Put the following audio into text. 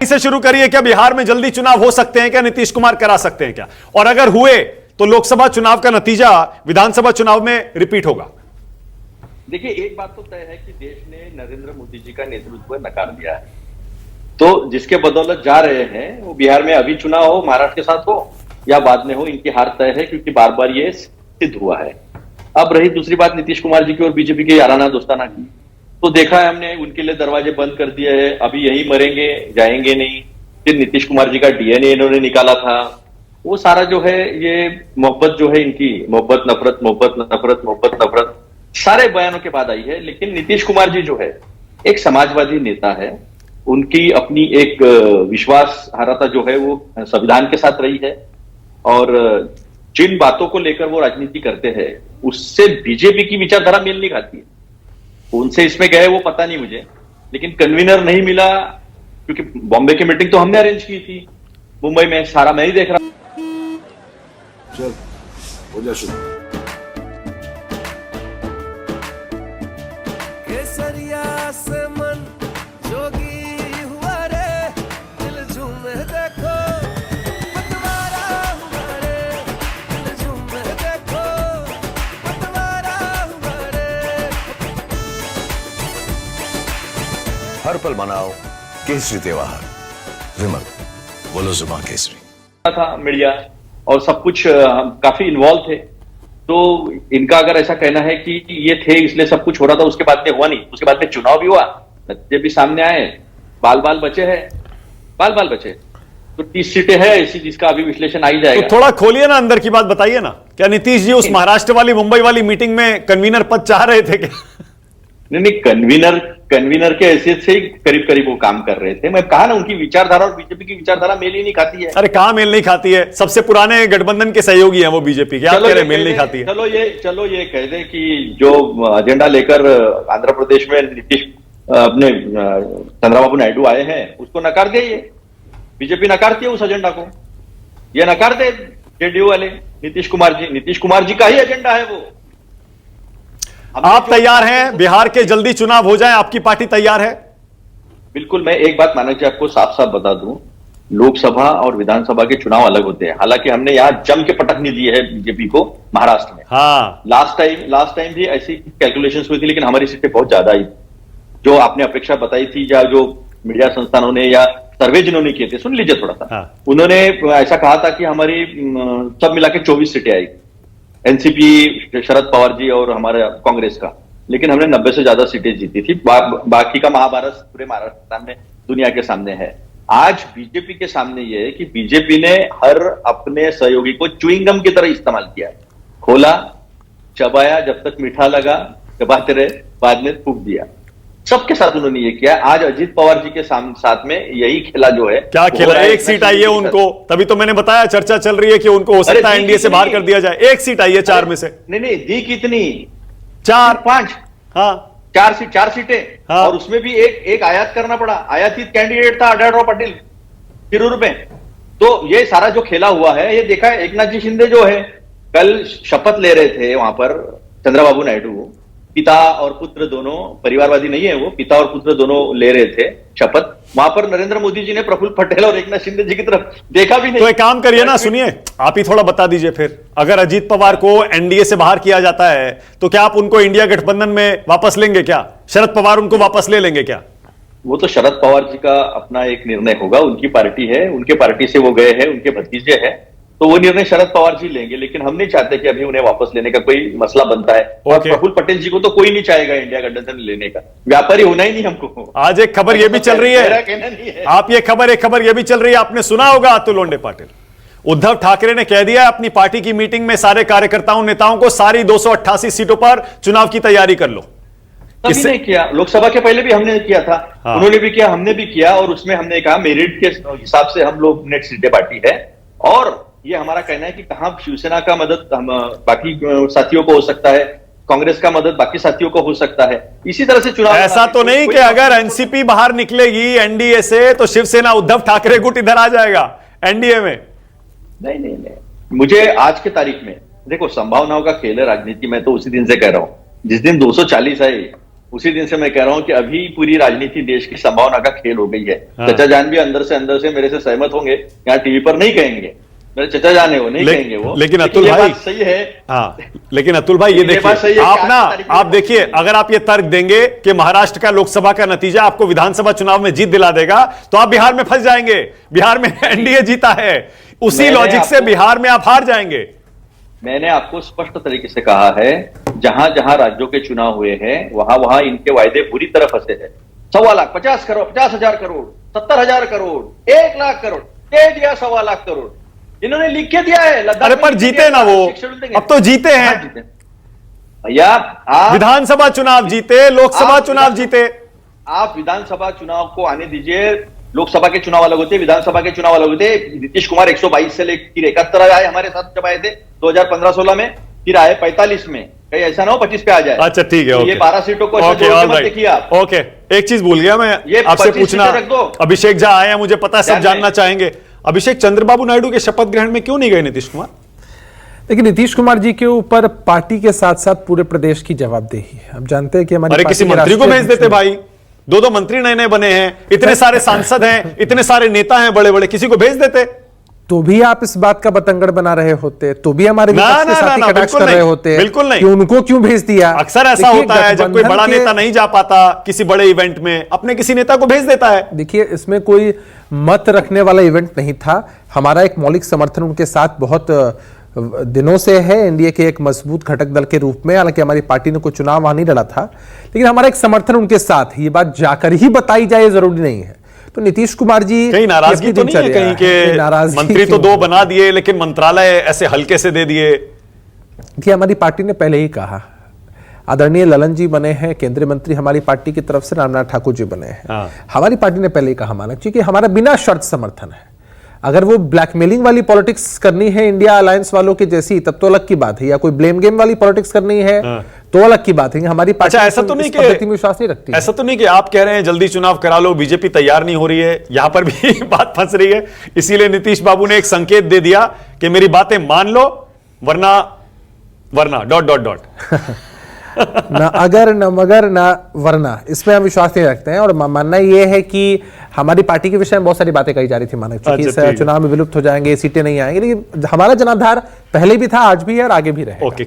से शुरू करिए, क्या बिहार में जल्दी चुनाव हो सकते हैं क्या? नीतीश कुमार करा सकते हैं क्या? और अगर हुए तो लोकसभा चुनाव का नतीजा विधानसभा चुनाव में रिपीट होगा? देखिए, एक बात तो तय है कि देश ने नरेंद्र मोदी जी का नेतृत्व नकार दिया है, तो जिसके बदौलत जा रहे हैं वो बिहार में अभी चुनाव हो, महाराष्ट्र के साथ हो या बाद में हो, इनकी हार तय है, क्योंकि बार बार ये सिद्ध हुआ है। अब रही दूसरी बात नीतीश कुमार जी की और बीजेपी के याराना दोस्ताना की, तो देखा है हमने, उनके लिए दरवाजे बंद कर दिए हैं, अभी यही मरेंगे, जाएंगे नहीं। फिर नीतीश कुमार जी का डीएनए इन्होंने निकाला था, वो सारा जो है ये मोहब्बत जो है इनकी, मोहब्बत नफरत, मोहब्बत नफरत, मोहब्बत नफरत, सारे बयानों के बाद आई है। लेकिन नीतीश कुमार जी जो है एक समाजवादी नेता है, उनकी अपनी एक विश्वासहारता जो है वो संविधान के साथ रही है, और जिन बातों को लेकर वो राजनीति करते हैं उससे बीजेपी की विचारधारा मेल नहीं खाती है। उनसे इसमें गए वो पता नहीं मुझे, लेकिन कन्वीनर नहीं मिला, क्योंकि बॉम्बे की मीटिंग तो हमने अरेंज की थी, मुंबई में सारा मैं ही देख रहा। चल हो जा शुरू। केसरिया से मन जोगी हुआ रे, दिल झूमे देखो पतवारा हुआ रे, दिल झूमे देखो पतवारा हुआ रे। हर पल मनाओ केसरी त्योहार। विमल, बोलो जुबान केसरी था मीडिया और सब कुछ काफी इन्वॉल्व थे, तो इनका अगर ऐसा कहना है कि ये थे इसलिए सब कुछ हो रहा था, उसके बाद में हुआ नहीं, उसके बाद में चुनाव भी हुआ, नतीजे भी सामने आए, बाल बाल बचे हैं, बाल बाल बचे, तो 30 सीटें हैं ऐसी जिसका अभी विश्लेषण आ ही जाएगा। तो थोड़ा खोलिए ना, अंदर की बात बताइए ना। क्या नीतीश जी उस महाराष्ट्र वाली मुंबई वाली मीटिंग में कन्वीनर पद चाह रहे थे क्या? नहीं, कन्वीनर के हैसियत से ही करीब करीब वो काम कर रहे थे। मैं कहा ना, उनकी विचारधारा और बीजेपी की विचारधारा मेल ही नहीं खाती है। अरे कहां मेल नहीं खाती है? सबसे पुराने गठबंधन के सहयोगी हैं वो बीजेपी के, आप कह रहे मेल नहीं खाती है? चलो ये कह दें कि जो एजेंडा लेकर आंध्र प्रदेश में नीतीश अपने चंद्रबाबू नायडू आए हैं उसको नकार दे, ये बीजेपी नकारती है उस एजेंडा को, ये नकार दे जेडीयू वाले, नीतीश कुमार जी का ही एजेंडा है वो। आप तैयार हैं बिहार के जल्दी चुनाव हो जाएं? आपकी पार्टी तैयार है? बिल्कुल। मैं एक बात माना कि आपको साफ साफ बता दूं, लोकसभा और विधानसभा के चुनाव अलग होते हैं। हालांकि हमने यहां जम के पटकनी दी है बीजेपी को महाराष्ट्र में। हाँ, लास्ट टाइम भी ऐसी कैलकुलेशंस हुई थी, लेकिन हमारी सीटें बहुत ज्यादा आई, जो आपने अपेक्षा बताई थी, या जो मीडिया संस्थानों ने या सर्वे जिन्होंने किए थे, सुन लीजिए थोड़ा सा। हाँ। उन्होंने ऐसा कहा था कि हमारी सब मिला के 24 सीटें आई, एनसीपी शरद पवार जी और हमारे कांग्रेस का, लेकिन हमने 90 से ज्यादा सीटें जीती थी। बाकी का महाभारत पूरे महाराष्ट्र के सामने, दुनिया के सामने है। आज बीजेपी के सामने यह है कि बीजेपी ने हर अपने सहयोगी को च्युइंगम की तरह इस्तेमाल किया, खोला, चबाया, जब तक मीठा लगा चबाते रहे, बाद में फूंक दिया। सबके साथ उन्होंने ये किया। आज अजीत पवार जी के साथ में यही खेला जो है, क्या खेला? एक सीट आई है उनको, तभी तो मैंने बताया, चर्चा चल रही है कि उनको हो सकता है एनडीए से बाहर कर दिया जाए। एक सीट आई है 4 में से। नहीं, दी कितनी? 4 5। हाँ, 4 सीटें। हाँ। और उसमें भी एक आयात करना पड़ा, आयातित कैंडिडेट था आढळराव पाटील शिरूर में। तो ये सारा जो खेला हुआ है, ये देखा है। एकनाथ जी शिंदे जो है कल शपथ ले रहे थे वहां पर, चंद्रबाबू नायडू, पिता और पुत्र दोनों, परिवारवादी नहीं है वो, पिता और पुत्र दोनों ले रहे थे शपथ। वहां पर नरेंद्र मोदी जी ने प्रफुल्ल पटेल और एकनाथ शिंदे जी की तरफ देखा भी नहीं। तो एक काम करिए ना, सुनिए, आप ही थोड़ा बता दीजिए फिर, अगर अजीत पवार को एनडीए से बाहर किया जाता है तो क्या आप उनको इंडिया गठबंधन में वापस लेंगे क्या? शरद पवार उनको वापस ले लेंगे क्या? वो तो शरद पवार जी का अपना एक निर्णय होगा, उनकी पार्टी है, उनके पार्टी से वो गए हैं, उनके भतीजे हैं, तो वो निर्णय शरद पवार जी लेंगे। लेकिन हम नहीं चाहते कि अभी उन्हें वापस लेने का कोई मसला बनता है। और प्रफुल्ल पटेल जी को तो कोई नहीं चाहेगा इंडिया गठबंधन लेने का, व्यापारी होना ही नहीं हमको। आज एक खबर ये भी चल रही है, आप ये खबर ये भी चल रही है, आपने सुना होगा, अतुल लोंढे पाटिल, उद्धव ठाकरे ने कह दिया अपनी पार्टी की मीटिंग में सारे कार्यकर्ताओं नेताओं को, सारी 288 सीटों पर चुनाव की तैयारी कर लो। किसने नहीं किया? लोकसभा के पहले भी हमने किया था। हाँ। उन्होंने भी किया, हमने भी किया, और उसमें हमने कहा मेरिट के हिसाब से हम लोग नेट सीटें बांटी है। और ये हमारा कहना है कि कहां शिवसेना का मदद हम बाकी साथियों को हो सकता है, कांग्रेस का मदद बाकी साथियों को हो सकता है। इसी तरह से चुनाव, ऐसा तो नहीं कि अगर एनसीपी बाहर निकलेगी एनडीए से तो शिवसेना उद्धव ठाकरे गुट इधर आ जाएगा एनडीए में? नहीं, मुझे आज के तारीख में देखो, संभावनाओं का खेल है राजनीति में, तो उसी दिन से कह रहा हूं, जिस दिन 240 आए उसी दिन से मैं कह रहा हूं कि अभी पूरी राजनीति देश की संभावना का खेल हो गई है। हाँ। चचा जान भी अंदर से मेरे से सहमत होंगे, यहाँ टीवी पर नहीं कहेंगे, मेरे चचा जान है वो नहीं कहेंगे वो, लेकिन अतुल ये भाई बात सही है। हाँ, लेकिन अतुल भाई ये बात सही देखिए, है कि आप ना 8 तारीख को आप देखिए, अगर आप ये तर्क देंगे कि महाराष्ट्र का लोकसभा का नतीजा आपको विधानसभा चुनाव में जीत दिला देगा, तो आप बिहार में फंस जाएंगे। बिहार में एनडीए जीता है, उसी लॉजिक से बिहार में आप हार जाएंगे। मैंने आपको स्पष्ट तरीके से कहा है, जहां जहां राज्यों के चुनाव हुए हैं वहां वहां इनके वायदे पूरी तरह फंसे हैं। 1.25 लाख, 50 करोड़, 50,000 करोड़, 70,000 करोड़, 1 लाख करोड़, दे दिया 1.25 लाख करोड़, इन्होंने लिख के दिया है। अरे पर जीते ना वो, अब तो जीते हैं भैया। आप विधानसभा चुनाव जीते, लोकसभा चुनाव जीते। आप विधानसभा चुनाव को आने दीजिए, लोकसभा के चुनाव अलग होते, विधानसभा के चुनाव अलग होते। नीतीश कुमार 122 से लेकर 71 आए हमारे साथ जब आए थे 2015-16 में, फिर आए 45 में, कहीं ऐसा ना हो 25 पे आ जाए। अच्छा ठीक है, तो ये 12 सीटों को ऐसे जोड़ के मत देखिए आप। ओके, एक चीज भूल गया मैं ये आपसे 25 पूछना, सीटें रख दो। अभिषेक झा आए हैं, मुझे पता है सब ध्यान जानना में। चाहेंगे। अभिषेक, चंद्रबाबू नायडू के शपथ ग्रहण में क्यों नहीं गए नीतीश कुमार? लेकिन नीतीश कुमार जी के ऊपर पार्टी के साथ साथ पूरे प्रदेश की जवाबदेही है। आप जानते हैं कि हमारी अरे किसी मंत्री को भेज देते भाई, 2-2 मंत्री नए नए बने हैं, इतने सारे सांसद हैं, इतने सारे नेता हैं बड़े बड़े, किसी को भेज देते तो भी आप इस बात का बतंगड़ बना रहे होते, तो भी हमारे ना, विपक्ष के ना, साथी ना, कटाक्ष बिल्कुल कर रहे नहीं, होते बिल्कुल नहीं। कि उनको क्यों भेज दिया। अक्सर ऐसा देखिए, होता है जब कोई बड़ा गठबंधन नेता नहीं जा पाता किसी बड़े इवेंट में, अपने किसी नेता को भेज देता है। देखिए, इसमें कोई मत रखने वाला इवेंट नहीं था। हमारा एक मौलिक समर्थन उनके साथ बहुत दिनों से है, एनडीए के एक मजबूत घटक दल के रूप में। हालांकि हमारी पार्टी ने कोई चुनाव वहां नहीं लड़ा था, लेकिन हमारा एक समर्थन उनके साथ है। ये बात जाकर ही बताई जाए जरूरी नहीं है। तो नीतीश कुमार जी कहीं नाराजगी तो नहीं है कहीं के मंत्री तो 2 बना दिए लेकिन मंत्रालय ऐसे हल्के से दे दिए? कि हमारी पार्टी ने पहले ही कहा, आदरणीय ललन जी बने हैं केंद्रीय मंत्री हमारी पार्टी की तरफ से, रामनाथ ठाकुर जी बने हैं। हमारी पार्टी ने पहले ही कहा मानक जी कि हमारा बिना शर्त समर्थन है। अगर वो ब्लैकमेलिंग वाली पॉलिटिक्स करनी है इंडिया अलायंस वालों की जैसी, तब तो अलग की बात है, या कोई ब्लेम गेम वाली पॉलिटिक्स करनी है तो अलग की बात है। हमारी पार्टी ऐसा तो नहीं कि विश्वास नहीं रखती। ऐसा तो नहीं कि आप कह रहे हैं जल्दी चुनाव करा लो, बीजेपी तैयार नहीं हो रही है, यहां पर भी बात फंस रही है। इसीलिए नीतीश बाबू ने एक संकेत दे दिया कि मेरी बातें मान लो, वरना ना अगर न मगर ना वरना, इसमें हम विश्वास नहीं रखते हैं। और मानना यह है कि हमारी पार्टी के विषय में बहुत सारी बातें कही जा रही थी मानक जी, कि चुनाव में विलुप्त हो जाएंगे, सीटें नहीं आएंगी, लेकिन हमारा जनाधार पहले भी था, आज भी है और आगे भी रहेगा। ओके।